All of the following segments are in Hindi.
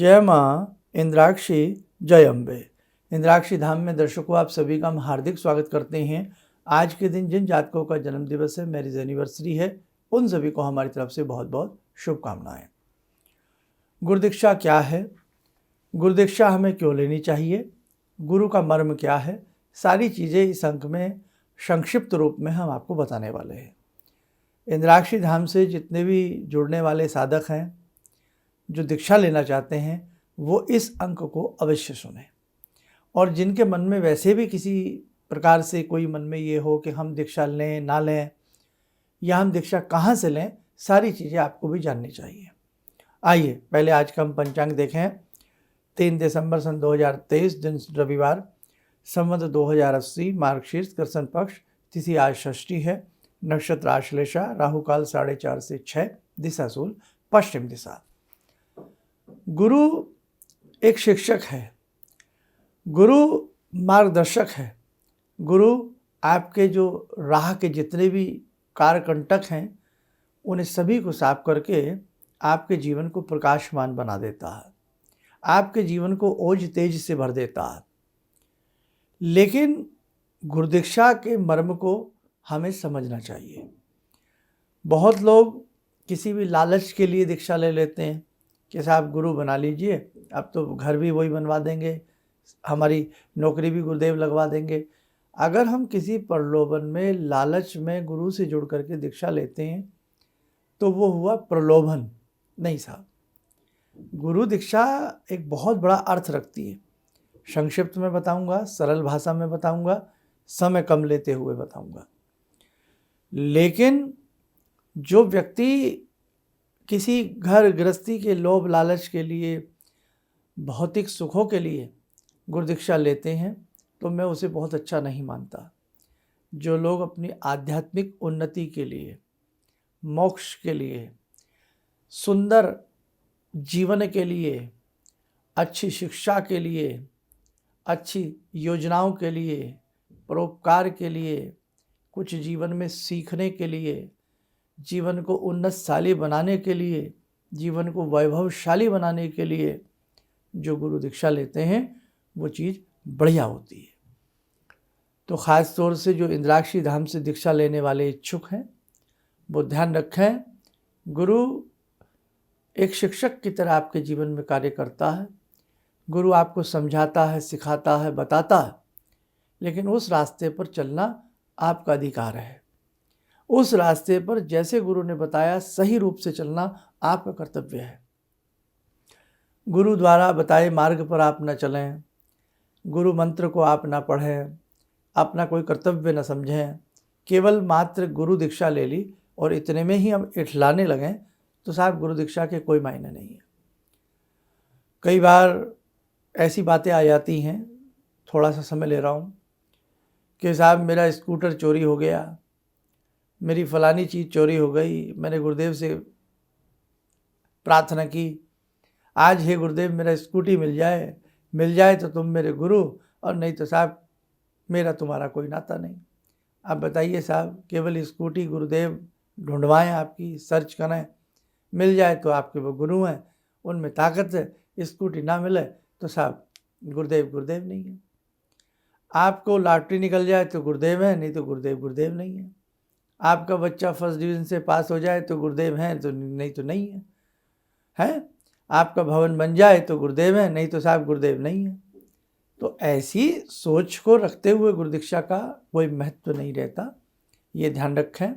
जय माँ इंद्राक्षी, जय अम्बे। इंद्राक्षी धाम में दर्शकों आप सभी का हम हार्दिक स्वागत करते हैं। आज के दिन जिन जातकों का जन्म दिवस है, मैरिज एनिवर्सरी है, उन सभी को हमारी तरफ से बहुत बहुत शुभकामनाएं। गुरुदीक्षा क्या है, गुरुदीक्षा हमें क्यों लेनी चाहिए, गुरु का मर्म क्या है, सारी चीज़ें इस अंक में संक्षिप्त रूप में हम आपको बताने वाले हैं। इंद्राक्षी धाम से जितने भी जुड़ने वाले साधक हैं, जो दीक्षा लेना चाहते हैं, वो इस अंक को अवश्य सुने। और जिनके मन में वैसे भी किसी प्रकार से कोई मन में ये हो कि हम दीक्षा लें ना लें, या हम दीक्षा कहाँ से लें, सारी चीज़ें आपको भी जाननी चाहिए। आइए पहले आज का हम पंचांग देखें। 3 दिसंबर सन 2023, दिन रविवार, संवत 2080, मार्गशीर्ष कृष्ण पक्ष, तिथि आज षष्ठी है, नक्षत्र आश्लेषा, राहु काल 4:30 से 6, दिशा शूल पश्चिम दिशा। गुरु एक शिक्षक है, गुरु मार्गदर्शक है। गुरु आपके जो राह के जितने भी कारकंटक हैं, उन्हें सभी को साफ करके आपके जीवन को प्रकाशमान बना देता है, आपके जीवन को ओज तेज से भर देता है। लेकिन गुरुदीक्षा के मर्म को हमें समझना चाहिए। बहुत लोग किसी भी लालच के लिए दीक्षा ले लेते हैं कि साहब गुरु बना लीजिए, अब तो घर भी वही बनवा देंगे, हमारी नौकरी भी गुरुदेव लगवा देंगे। अगर हम किसी प्रलोभन में, लालच में गुरु से जुड़ करके दीक्षा लेते हैं तो वो हुआ प्रलोभन। नहीं साहब, गुरु दीक्षा एक बहुत बड़ा अर्थ रखती है। संक्षिप्त में बताऊंगा, सरल भाषा में बताऊंगा, समय कम लेते हुए बताऊंगा। लेकिन जो व्यक्ति किसी घर गृहस्थी के लोभ लालच के लिए, भौतिक सुखों के लिए गुरुदीक्षा लेते हैं, तो मैं उसे बहुत अच्छा नहीं मानता। जो लोग अपनी आध्यात्मिक उन्नति के लिए, मोक्ष के लिए, सुंदर जीवन के लिए, अच्छी शिक्षा के लिए, अच्छी योजनाओं के लिए, परोपकार के लिए, कुछ जीवन में सीखने के लिए, जीवन को उन्नतशाली बनाने के लिए, जीवन को वैभवशाली बनाने के लिए जो गुरु दीक्षा लेते हैं, वो चीज़ बढ़िया होती है। तो ख़ास तौर से जो इंद्राक्षी धाम से दीक्षा लेने वाले इच्छुक हैं, वो ध्यान रखें, गुरु एक शिक्षक की तरह आपके जीवन में कार्य करता है। गुरु आपको समझाता है, सिखाता है, बताता है, लेकिन उस रास्ते पर चलना आपका अधिकार है। उस रास्ते पर जैसे गुरु ने बताया सही रूप से चलना आपका कर्तव्य है। गुरु द्वारा बताए मार्ग पर आप न चलें, गुरु मंत्र को आप ना पढ़ें, अपना कोई कर्तव्य न समझें, केवल मात्र गुरु दीक्षा ले ली और इतने में ही हम इठलाने लगें, तो साहब गुरु दीक्षा के कोई मायने नहीं है। कई बार ऐसी बातें आ जाती हैं, थोड़ा सा समय ले रहा हूँ, कि साहब मेरा स्कूटर चोरी हो गया, मेरी फ़लानी चीज़ चोरी हो गई, मैंने गुरुदेव से प्रार्थना की, आज हे गुरुदेव मेरा स्कूटी मिल जाए तो तुम मेरे गुरु, और नहीं तो साहब मेरा तुम्हारा कोई नाता नहीं। आप बताइए साहब, केवल स्कूटी गुरुदेव ढूंढवाएं, आपकी सर्च करें, मिल जाए तो आपके वो गुरु हैं, उनमें ताकत है। स्कूटी ना मिले तो साहब गुरुदेव नहीं है। आपको लॉटरी निकल जाए तो गुरुदेव है, नहीं तो गुरुदेव नहीं है। आपका बच्चा फर्स्ट डिवीज़न से पास हो जाए तो गुरुदेव हैं, तो नहीं है, हैं? आपका भवन बन जाए तो गुरुदेव हैं, नहीं तो साहब गुरुदेव नहीं है। तो ऐसी सोच को रखते हुए गुरुदीक्षा का कोई महत्व नहीं रहता, ये ध्यान रखें।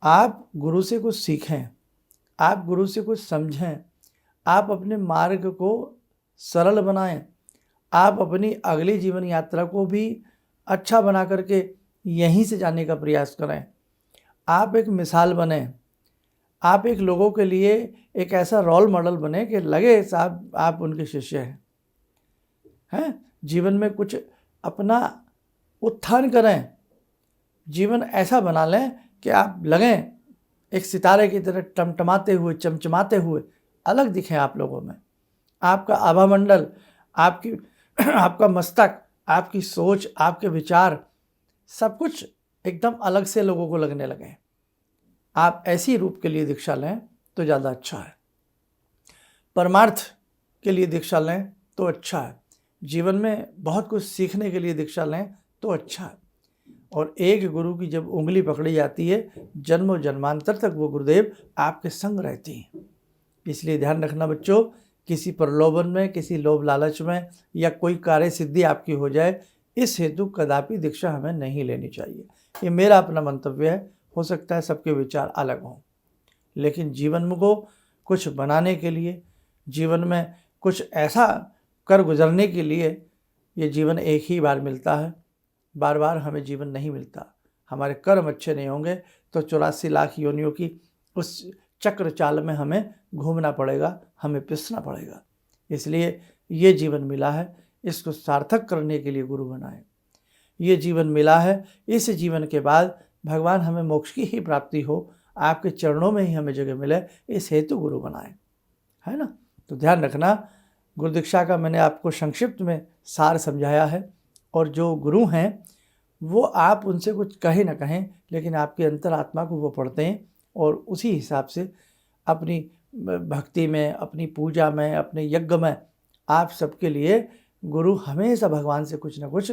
आप गुरु से कुछ सीखें, आप गुरु से कुछ समझें, आप अपने मार्ग को सरल बनाएं, आप अपनी अगली जीवन यात्रा को भी अच्छा बना करके यहीं से जाने का प्रयास करें। आप एक मिसाल बने, आप एक लोगों के लिए एक ऐसा रोल मॉडल बने कि लगे साहब आप उनके शिष्य हैं। जीवन में कुछ अपना उत्थान करें, जीवन ऐसा बना लें कि आप लगें एक सितारे की तरह टमटमाते हुए, चमचमाते हुए, अलग दिखें आप लोगों में। आपका आभामंडल, आपका मस्तक, आपकी सोच, आपके विचार, सब कुछ एकदम अलग से लोगों को लगने लगे। आप ऐसी रूप के लिए दीक्षा लें तो ज़्यादा अच्छा है। परमार्थ के लिए दीक्षा लें तो अच्छा है, जीवन में बहुत कुछ सीखने के लिए दीक्षा लें तो अच्छा है। और एक गुरु की जब उंगली पकड़ी जाती है, जन्मों जन्मांतर तक वो गुरुदेव आपके संग रहती हैं। इसलिए ध्यान रखना बच्चों, किसी प्रलोभन में, किसी लोभ लालच में या कोई कार्य सिद्धि आपकी हो जाए, इस हेतु कदापि दीक्षा हमें नहीं लेनी चाहिए। ये मेरा अपना मंतव्य है, हो सकता है सबके विचार अलग हों, लेकिन जीवन को कुछ बनाने के लिए, जीवन में कुछ ऐसा कर गुजरने के लिए ये जीवन एक ही बार मिलता है, बार बार हमें जीवन नहीं मिलता। हमारे कर्म अच्छे नहीं होंगे तो 84 लाख योनियों की उस चक्र चाल में हमें घूमना पड़ेगा, हमें पिसना पड़ेगा। इसलिए ये जीवन मिला है, इसको सार्थक करने के लिए गुरु बनाए। ये जीवन मिला है, इस जीवन के बाद भगवान हमें मोक्ष की ही प्राप्ति हो, आपके चरणों में ही हमें जगह मिले, इस हेतु गुरु बनाए, है ना। तो ध्यान रखना, गुरु दीक्षा का मैंने आपको संक्षिप्त में सार समझाया है। और जो गुरु हैं वो आप उनसे कुछ कहें ना कहें, लेकिन आपके अंतरात्मा को वो पढ़ते हैं और उसी हिसाब से अपनी भक्ति में, अपनी पूजा में, अपने यज्ञ में आप सबके लिए गुरु हमेशा भगवान से कुछ ना कुछ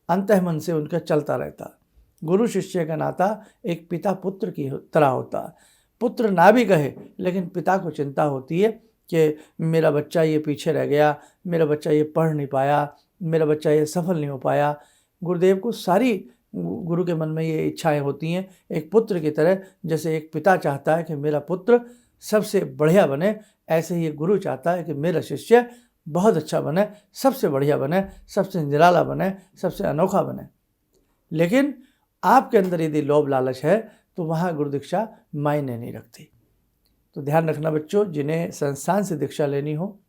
अंतःमन से उनका चलता रहता। गुरु शिष्य का नाता एक पिता पुत्र की तरह होता। पुत्र ना भी कहे, लेकिन पिता को चिंता होती है कि मेरा बच्चा ये पीछे रह गया, मेरा बच्चा ये पढ़ नहीं पाया, मेरा बच्चा ये सफल नहीं हो पाया। गुरुदेव को सारी गुरु के मन में ये इच्छाएं होती हैं, एक पुत्र की तरह। जैसे एक पिता चाहता है कि मेरा पुत्र सबसे बढ़िया बने, ऐसे ही गुरु चाहता है कि मेरा शिष्य बहुत अच्छा बने, सबसे बढ़िया बने, सबसे निराला बने, सबसे अनोखा बने। लेकिन आपके अंदर यदि लोभ लालच है तो वहाँ गुरु दीक्षा मायने नहीं रखती। तो ध्यान रखना बच्चों, जिन्हें संस्थान से दीक्षा लेनी हो,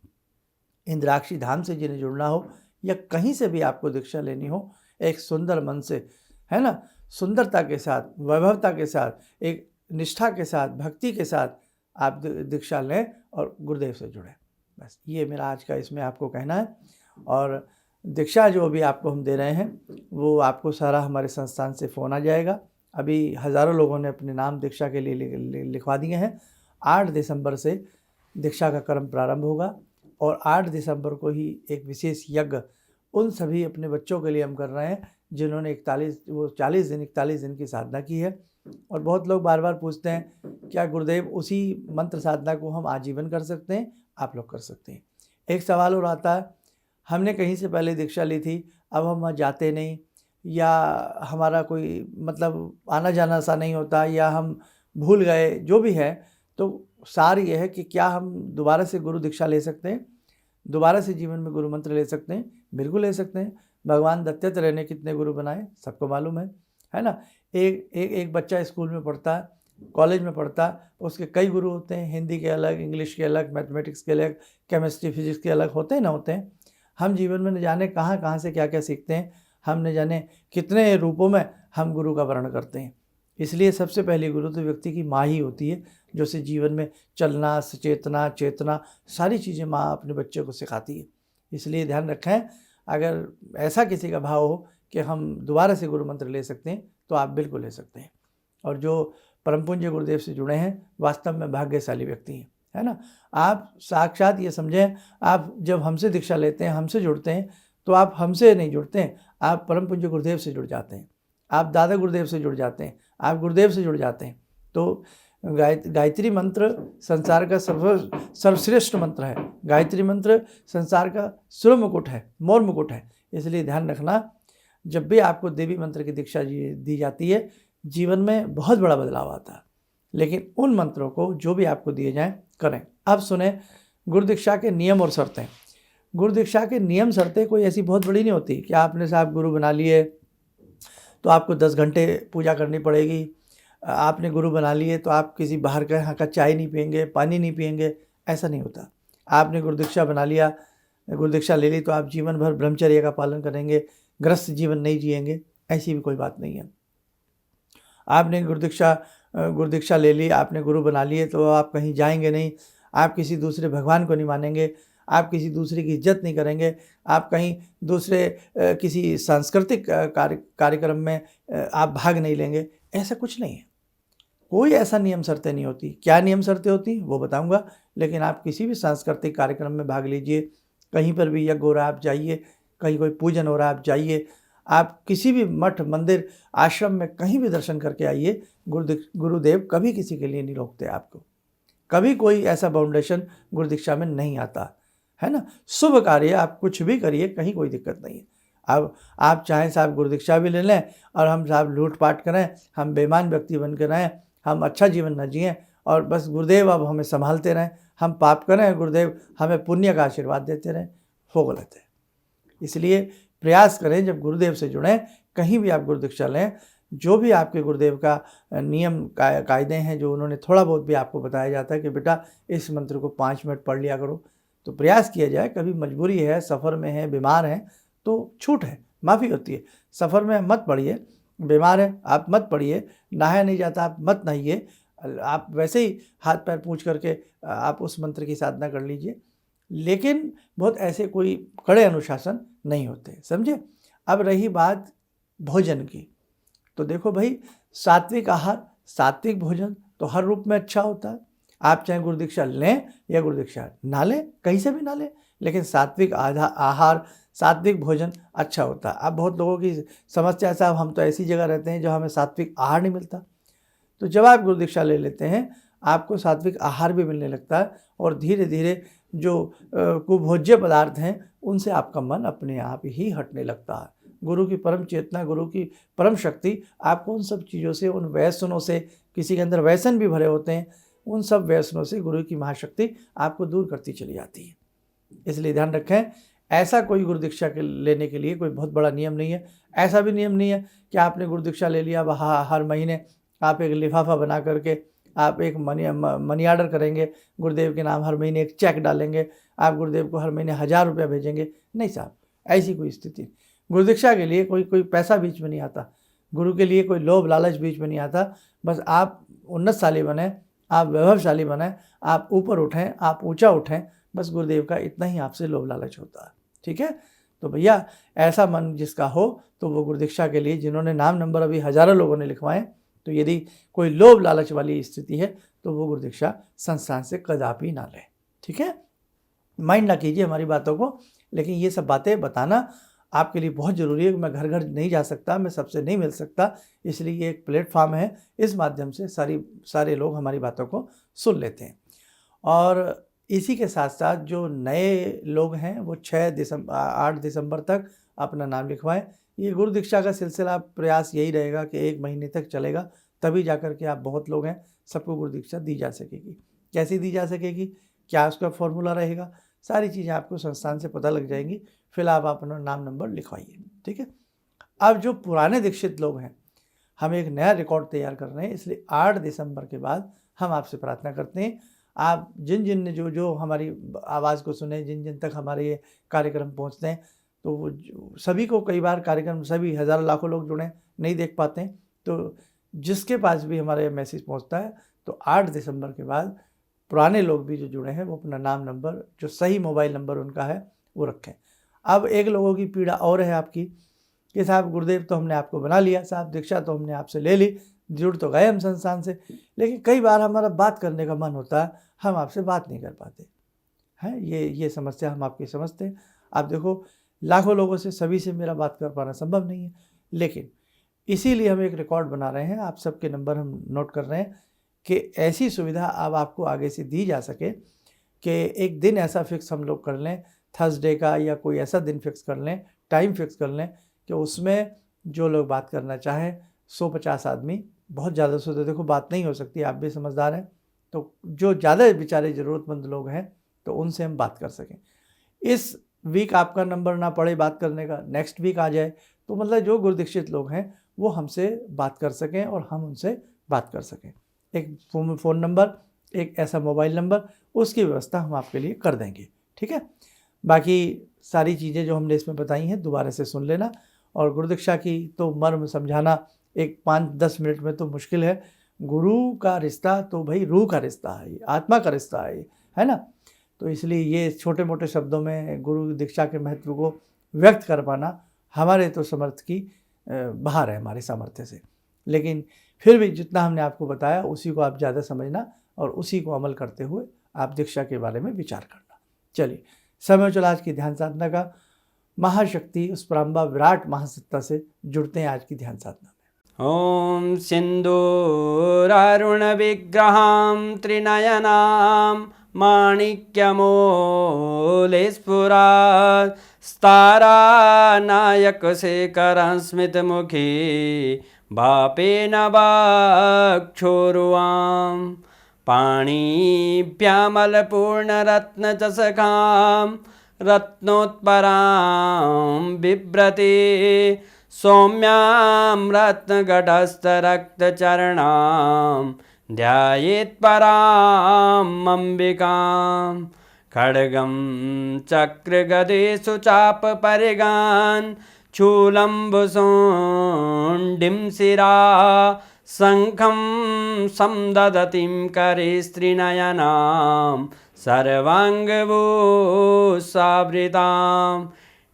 इंद्राक्षी धाम से जिन्हें जुड़ना हो, या कहीं से भी आपको दीक्षा लेनी हो, एक सुंदर मन से, है ना, सुंदरता के साथ, वैभवता के साथ, एक निष्ठा के साथ, भक्ति के साथ आप दीक्षा लें और गुरुदेव से जुड़ें। बस ये मेरा आज का इसमें आपको कहना है। और दीक्षा जो अभी आपको हम दे रहे हैं वो आपको सारा हमारे संस्थान से फ़ोन आ जाएगा। अभी हज़ारों लोगों ने अपने नाम दीक्षा के लिए लिखवा दिए हैं। 8 दिसंबर से दीक्षा का क्रम प्रारंभ होगा और 8 दिसंबर को ही एक विशेष यज्ञ उन सभी अपने बच्चों के लिए हम कर रहे हैं जिन्होंने 41 दिन की साधना की है। और बहुत लोग बार बार पूछते हैं क्या गुरुदेव उसी मंत्र साधना को हम आजीवन कर सकते हैं? आप लोग कर सकते हैं। एक सवाल और आता है, हमने कहीं से पहले दीक्षा ली थी, अब हम वहाँ जाते नहीं, या हमारा कोई मतलब आना जाना सा नहीं होता, या हम भूल गए, जो भी है। तो सार ये है कि क्या हम दोबारा से गुरु दीक्षा ले सकते हैं, दोबारा से जीवन में गुरु मंत्र ले सकते हैं? बिल्कुल ले सकते हैं। भगवान दत्तात्रेय ने कितने गुरु बनाए सबको मालूम है ना। एक बच्चा स्कूल में पढ़ता है, कॉलेज में पढ़ता है, उसके कई गुरु होते हैं, हिंदी के अलग, इंग्लिश के अलग, मैथमेटिक्स के अलग, केमिस्ट्री फिजिक्स के अलग होते हैं ना होते हैं। हम जीवन में न जाने कहाँ से क्या क्या सीखते हैं, हम न जाने कितने रूपों में हम गुरु का वर्ण करते हैं। इसलिए सबसे पहली गुरु तो व्यक्ति की माँ ही होती है, जो उसे जीवन में चलना, सचेतना, चेतना, सारी चीज़ें माँ अपने बच्चे को सिखाती है। इसलिए ध्यान रखें, अगर ऐसा किसी का भाव हो कि हम दोबारा से गुरु मंत्र ले सकते हैं तो आप बिल्कुल ले सकते हैं। और जो परम पूज्य गुरुदेव से जुड़े हैं वास्तव में भाग्यशाली व्यक्ति हैं, है ना। आप साक्षात ये समझें, आप जब हमसे दीक्षा लेते हैं, हमसे जुड़ते हैं, तो आप हमसे नहीं जुड़ते हैं, आप परम पूज्य गुरुदेव से जुड़ जाते हैं, आप दादा गुरुदेव से जुड़ जाते हैं, आप गुरुदेव से जुड़ जाते हैं। तो गायत्री मंत्र संसार का सर्वश्रेष्ठ मंत्र है। गायत्री मंत्र संसार का सूर्य मुकुट है, मोर मुकुट है। इसलिए ध्यान रखना, जब भी आपको देवी मंत्र की दीक्षा दी जाती है, जीवन में बहुत बड़ा बदलाव आता है। लेकिन उन मंत्रों को जो भी आपको दिए जाएं करें। अब सुने गुरु दीक्षा के नियम और शर्तें। गुरु दीक्षा के नियम शर्तें कोई ऐसी बहुत बड़ी नहीं होती कि आपने साहब गुरु बना लिए तो आपको 10 घंटे पूजा करनी पड़ेगी, आपने गुरु बना लिए तो आप किसी बाहर का यहाँ का चाय नहीं पिएंगे, पानी नहीं पिएंगे, ऐसा नहीं होता। आपने गुरु दीक्षा बना लिया, गुरु दीक्षा ले ली तो आप जीवन भर ब्रह्मचर्य का पालन करेंगे, गृहस्थ जीवन नहीं जिएंगे, ऐसी भी कोई बात नहीं है। आपने गुरु दीक्षा ले ली, आपने गुरु बना लिए तो आप कहीं जाएंगे नहीं, आप किसी दूसरे भगवान को नहीं मानेंगे, आप किसी दूसरे की इज्जत नहीं करेंगे, आप कहीं दूसरे किसी सांस्कृतिक कार्यक्रम में आप भाग नहीं लेंगे, ऐसा कुछ नहीं है। कोई ऐसा नियम शर्तें नहीं होती। क्या नियम शर्तें होती वो बताऊंगा, लेकिन आप किसी भी सांस्कृतिक कार्यक्रम में भाग लीजिए, कहीं पर भी यज्ञ हो रहा है आप जाइए, कहीं कोई पूजन हो रहा है आप जाइए, आप किसी भी मठ मंदिर आश्रम में कहीं भी दर्शन करके आइए, गुरुदेव कभी किसी के लिए नहीं रोकते आपको। कभी कोई ऐसा बाउंडेशन गुरु दीक्षा में नहीं आता है ना। शुभ कार्य आप कुछ भी करिए, कहीं कोई दिक्कत नहीं है। अब आप चाहें साहब गुरु दीक्षा भी ले लें और हम साहब लूटपाट करें, हम बेईमान व्यक्ति बन के रहें, हम अच्छा जीवन न जिएं और बस गुरुदेव अब हमें संभालते रहें, हम पाप करें गुरुदेव हमें पुण्य का आशीर्वाद देते रहें, वो गलत है। इसलिए प्रयास करें जब गुरुदेव से जुड़ें, कहीं भी आप गुरु दीक्षा लें, जो भी आपके गुरुदेव का नियम कायदे हैं, जो उन्होंने थोड़ा बहुत भी आपको बताया जाता है कि बेटा इस मंत्र को 5 मिनट पढ़ लिया करो, तो प्रयास किया जाए। कभी मजबूरी है, सफ़र में है, बीमार हैं तो छूट है, माफ़ी होती है। सफ़र में मत पढ़िए, बीमार है आप मत पढ़िए, नहाया नहीं जाता आप मत नहाइए, आप वैसे ही हाथ पैर पूंछ करके आप उस मंत्र की साधना कर लीजिए, लेकिन बहुत ऐसे कोई कड़े अनुशासन नहीं होते, समझे। अब रही बात भोजन की, तो देखो भाई, सात्विक आहार सात्विक भोजन तो हर रूप में अच्छा होता है। आप चाहे गुरु दीक्षा लें या गुरु दीक्षा ना लें, कहीं से भी ना लें, लेकिन सात्विक आहार सात्विक भोजन अच्छा होता है। अब बहुत लोगों की समस्या साहब हम तो ऐसी जगह रहते हैं जो हमें सात्विक आहार नहीं मिलता, तो जब आप गुरु दीक्षा ले लेते हैं आपको सात्विक आहार भी मिलने लगता है और धीरे धीरे जो कुभोज्य पदार्थ हैं उनसे आपका मन अपने आप ही हटने लगता है। गुरु की परम चेतना, गुरु की परम शक्ति आपको उन सब चीज़ों से, उन व्यसनों से, किसी के अंदर व्यसन भी भरे होते हैं, उन सब व्यसनों से गुरु की महाशक्ति आपको दूर करती चली जाती है। इसलिए ध्यान रखें, ऐसा कोई गुरु दीक्षा के लेने के लिए कोई बहुत बड़ा नियम नहीं है। ऐसा भी नियम नहीं है कि आपने गुरु दीक्षा ले लिया, हर महीने आप एक लिफाफा बना करके आप एक मनी ऑर्डर करेंगे गुरुदेव के नाम, हर महीने एक चेक डालेंगे, आप गुरुदेव को हर महीने 1000 रुपया भेजेंगे। नहीं साहब, ऐसी कोई स्थिति। गुरु दीक्षा के लिए कोई पैसा बीच में नहीं आता, गुरु के लिए कोई लोभ लालच बीच में नहीं आता। बस आप उन्नतशाली बने, आप वैभवशाली बने, आप ऊपर उठें, आप ऊंचा उठें, बस गुरुदेव का इतना ही आपसे लोभ लालच होता है। ठीक है, तो भैया ऐसा मन जिसका हो तो वो गुरु दीक्षा के लिए, जिन्होंने नाम नंबर अभी हज़ारों लोगों ने लिखवाए, तो यदि कोई लोभ लालच वाली स्थिति है तो वो गुरु दीक्षा संस्थान से कदापि ना ले। ठीक है, माइंड ना कीजिए हमारी बातों को, लेकिन ये सब बातें बताना आपके लिए बहुत ज़रूरी है। मैं घर घर नहीं जा सकता, मैं सबसे नहीं मिल सकता, इसलिए ये एक प्लेटफॉर्म है, इस माध्यम से सारे लोग हमारी बातों को सुन लेते हैं। और इसी के साथ साथ जो नए लोग हैं वो 8 दिसंबर तक अपना नाम लिखवाएं। ये गुरु दीक्षा का सिलसिला प्रयास यही रहेगा कि 1 महीने तक चलेगा, तभी जाकर के आप बहुत लोग हैं सबको गुरु दीक्षा दी जा सकेगी। कैसे दी जा सकेगी, क्या उसका फॉर्मूला रहेगा, सारी चीज़ें आपको संस्थान से पता लग जाएंगी। फिलहाल आप अपना नाम नंबर लिखवाइए। ठीक है, अब जो पुराने दीक्षित लोग हैं, हम एक नया रिकॉर्ड तैयार कर रहे हैं, इसलिए 8 दिसंबर के बाद हम आपसे प्रार्थना करते हैं, आप जिन ने जो हमारी आवाज़ को सुने, जिन तक हमारे ये कार्यक्रम पहुंचते हैं, तो वो सभी को, कई बार कार्यक्रम सभी हज़ारों लाखों लोग जुड़े नहीं देख पाते हैं, तो जिसके पास भी हमारे मैसेज पहुंचता है, तो 8 दिसंबर के बाद पुराने लोग भी जो जुड़े हैं वो अपना नाम नंबर, जो सही मोबाइल नंबर उनका है, वो रखें। अब एक लोगों की पीड़ा और है आपकी कि साहब गुरुदेव तो हमने आपको बना लिया, साहब दीक्षा तो हमने आपसे ले ली, जुड़ तो गए हम संस्थान से, लेकिन कई बार हमारा बात करने का मन होता है, हम आपसे बात नहीं कर पाते हैं। ये समस्या हम आपकी समझते हैं। आप देखो, लाखों लोगों से, सभी से मेरा बात कर पाना संभव नहीं है, लेकिन इसीलिए हम एक रिकॉर्ड बना रहे हैं, आप सबके नंबर हम नोट कर रहे हैं कि ऐसी सुविधा अब आपको आगे से दी जा सके कि एक दिन ऐसा फिक्स हम लोग कर लें, थर्सडे का, या कोई ऐसा दिन फिक्स कर लें, टाइम फिक्स कर लें कि उसमें जो लोग बात करना चाहें, 150 आदमी, बहुत ज़्यादा से, देखो बात नहीं हो सकती, आप भी समझदार हैं, तो जो ज़्यादा बेचारे ज़रूरतमंद लोग हैं तो उनसे हम बात कर सकें। इस वीक आपका नंबर ना पड़े बात करने का, नेक्स्ट वीक आ जाए, तो मतलब जो गुरु दीक्षित लोग हैं वो हमसे बात कर सकें और हम उनसे बात कर सकें। एक फ़ोन नंबर, एक ऐसा मोबाइल नंबर, उसकी व्यवस्था हम आपके लिए कर देंगे। ठीक है, बाकी सारी चीज़ें जो हमने इसमें बताई हैं दोबारा से सुन लेना। और गुरु दीक्षा की तो मर्म समझाना एक 5-10 मिनट में तो मुश्किल है। गुरु का रिश्ता तो भाई रूह का रिश्ता है, आत्मा का रिश्ता है ना। तो इसलिए ये छोटे मोटे शब्दों में गुरु दीक्षा के महत्व को व्यक्त कर पाना हमारे तो समर्थ की बाहर है, हमारे सामर्थ्य से। लेकिन फिर भी जितना हमने आपको बताया उसी को आप ज़्यादा समझना और उसी को अमल करते हुए आप दीक्षा के बारे में विचार करना। चलिए, समय चला आज की ध्यान साधना का। महाशक्ति उस परम्बा विराट महासत्ता से जुड़ते हैं आज की ध्यान साधना में। ॐ सिन्दूरारुणविग्रहां त्रिनयनां माणिक्यमौलिस्फुरात् स्तारानायकशेखरं स्मितमुखी वापेन वक्षोरुवां पाणिभ्यामलपूर्णरत्नचषकां रत्नोत्परां बिभ्रति सौम्यां रत्नगटस्थरक्तचरणां ध्यायेत्पराम् अम्बिकां खड्गं चक्रगदेषु चापपरिगान् शूलम्बुशुण्डिं शिरा शङ्खं संदधतीं करे स्त्रीनयनां सर्वाङ्गभूषावृतां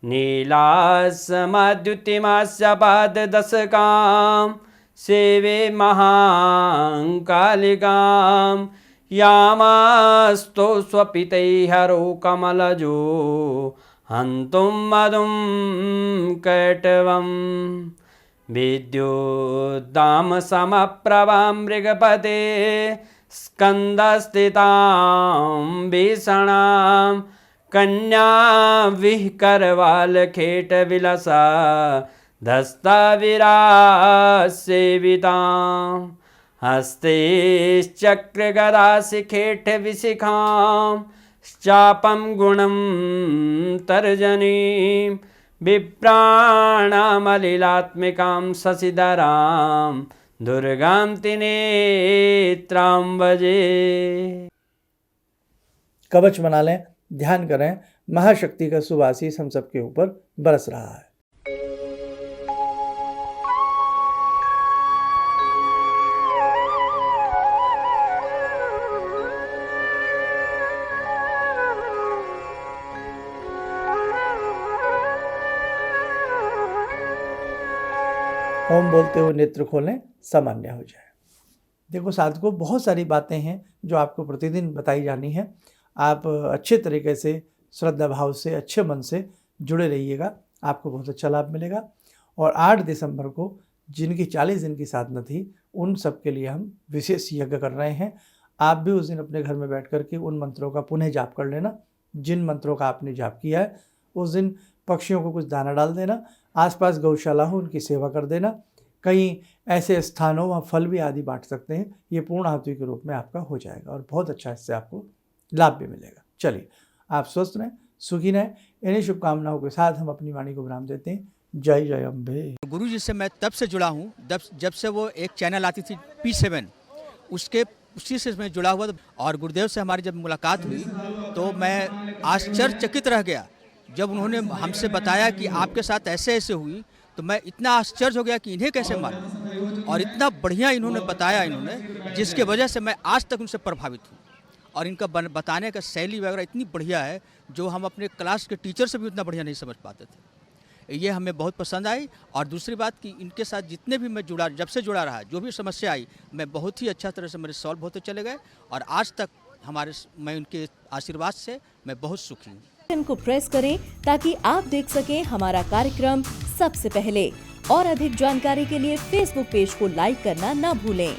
नीलासमद्युतिमास्य पाददशकां सेवे महाकालिकां यामास्तो स्वपितैर्हरो कमलजो हन्तुं मधुं कैटवं विद्युद्दामसमप्रभां मृगपते स्कन्दस्थितां भीषणां कन्या विहकरवालखेटविलसा धस्ताविरासेवितां हस्तैश्चक्रगदाशिखेटविशिखां चापं गुणं तर्जनीं विप्राणामलिलात्मिकां शशिधरां दुर्गां त्रिनेत्रां भजे। कवच बना लें, ध्यान करें। महाशक्ति का शुभ आशीष हम सबके ऊपर बरस रहा है। ओम बोलते हुए नेत्र खोलें, सामान्य हो जाए। देखो साधकों, बहुत सारी बातें हैं जो आपको प्रतिदिन बताई जानी है। आप अच्छे तरीके से, श्रद्धा भाव से, अच्छे मन से जुड़े रहिएगा, आपको बहुत अच्छा लाभ मिलेगा। और 8 दिसंबर को जिनकी 40 दिन की साधना थी, उन सब के लिए हम विशेष यज्ञ कर रहे हैं। आप भी उस दिन अपने घर में बैठ कर के उन मंत्रों का पुनः जाप कर लेना। जिन मंत्रों का आपने जाप किया है उस दिन पक्षियों को कुछ दाना डाल देना, आसपास गौशाला हो उनकी सेवा कर देना। कहीं ऐसे स्थानों वहाँ फल भी आदि बांट सकते हैं। ये पूर्ण आहुति के रूप में आपका हो जाएगा और बहुत अच्छा इससे आपको लाभ भी मिलेगा। चलिए, आप स्वस्थ रहें, सुखी रहें। इन्हीं शुभकामनाओं के साथ हम अपनी वाणी को विराम देते हैं। जय जय अम्बे। गुरु जी से मैं तब से जुड़ा हूँ जब से वो एक चैनल आती थी P7, उसी से मैं जुड़ा हुआ था। और गुरुदेव से हमारी जब मुलाकात हुई तो मैं आश्चर्यचकित रह गया जब उन्होंने हमसे बताया कि आपके साथ ऐसे ऐसे हुई। तो मैं इतना आश्चर्य हो गया कि इन्हें कैसे मालूम, और इतना बढ़िया इन्होंने बताया जिसके वजह से मैं आज तक उनसे प्रभावित हूँ। और इनका बताने का शैली वगैरह इतनी बढ़िया है जो हम अपने क्लास के टीचर से भी उतना बढ़िया नहीं समझ पाते थे। ये हमें बहुत पसंद आई। और दूसरी बात कि इनके साथ जितने भी मैं जुड़ा, जब से जुड़ा रहा, जो भी समस्या आई, मैं बहुत ही अच्छा तरह से मेरे सॉल्व होते चले गए। और आज तक मैं उनके आशीर्वाद से मैं बहुत सुखी हूँ। को प्रेस करें ताकि आप देख सकें हमारा कार्यक्रम सबसे पहले। और अधिक जानकारी के लिए फेसबुक पेज को लाइक करना ना भूलें।